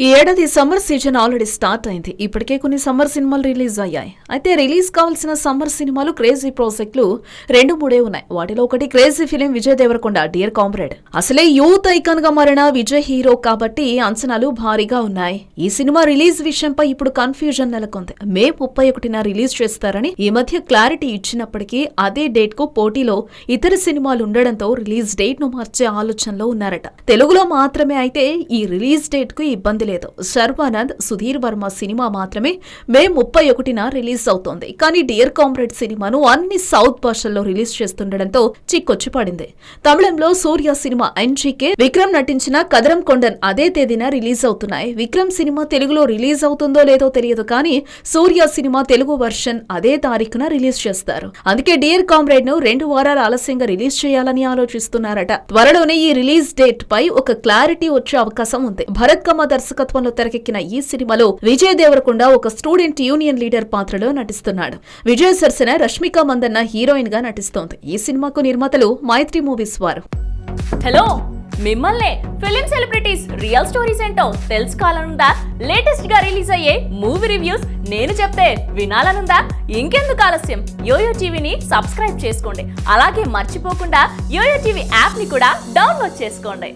ఈ ఏడాది summer season already start అయింది. ఇప్పటికే కొన్ని సమ్మర్ సినిమాలు రిలీజ్ అయ్యాయి. అయితే రిలీజ్ కావాల్సిన సమ్మర్ సినిమాలు క్రేజీ ప్రాజెక్టులు 2-3 ఉన్నాయి. వాటిలో ఒకటి crazy film Vijay Devarakonda dear comrade. అసలే యూత్ ఐకాన్ గా మారిన విజయ్ హీరో కాబట్టి అంచనాలు భారీగా ఉన్నాయి. ఈ సినిమా రిలీజ్ విషయంపై ఇప్పుడు కన్ఫ్యూజన్ నెలకొంది. మే 31న రిలీజ్ చేస్తారని ఈ మధ్య క్లారిటీ ఇచ్చినప్పటికీ అదే డేట్ కు పోటీలో ఇతర సినిమాలు ఉండడంతో రిలీజ్ డేట్ ను మార్చే ఆలోచనలో ఉన్నారట. తెలుగులో మాత్రమే అయితే ఈ రిలీజ్ డేట్ కు ఇబ్బంది లేదు. శర్వానంద్, సుధీర్ వర్మ సినిమా మాత్రమే మే 31న రిలీజ్ అవుతోంది. కానీ డియర్ కామ్రేడ్ సినిమాను అన్ని సౌత్ భాషల్లో రిలీజ్ చేస్తుండటంతో చిక్కొచ్చి పడింది. తమిళంలో సూర్య సినిమా ఎన్జీకే, విక్రమ్ నటించిన కదరం కొండన్ అదే తేదీన రిలీజ్ అవుతున్నాయి. విక్రమ్ సినిమా తెలుగులో రిలీజ్ అవుతుందో లేదో తెలియదు కానీ సూర్య సినిమా తెలుగు వర్షన్ అదే తారీఖున రిలీజ్ చేస్తారు. అందుకే డియర్ కామ్రేడ్ ను 2 వారాలు ఆలస్యంగా రిలీజ్ చేయాలని ఆలోచిస్తున్నారట. త్వరలోనే ఈ రిలీజ్ డేట్ పై ఒక క్లారిటీ వచ్చే అవకాశం ఉంది. భరత్ కమ్మ దర్శకత్వంలో తెరకెక్కిన ఈ సినిమాలో విజయ్ దేవరకొండ ఒక స్టూడెంట్ యూనియన్ లీడర్ పాత్రలో నటిస్తున్నాడు. విజయ్ సరసన రష్మిక మందన్న హీరోయిన్ గా నటిస్తోంది. ఈ సినిమాకు నిర్మాతలు మైత్రి మూవీస్ వారు. హలో, మిమ్మల్నే ఫిలిం సెలబ్రిటీస్ రియల్ స్టోరీస్ ఏంటో తెలుసుకోవాలనుందా? లేటెస్ట్ గా రిలీజ్ అయ్యే మూవీ రివ్యూస్ నేను చెప్తే వినాలనుందా? ఇంకెందుకు ఆలస్యం, యోయో టీవీని సబ్స్క్రైబ్ చేసుకోండి. అలాగే మర్చిపోకుండా యోయో టీవీ యాప్ ని కూడా డౌన్లోడ్ చేసుకోండి.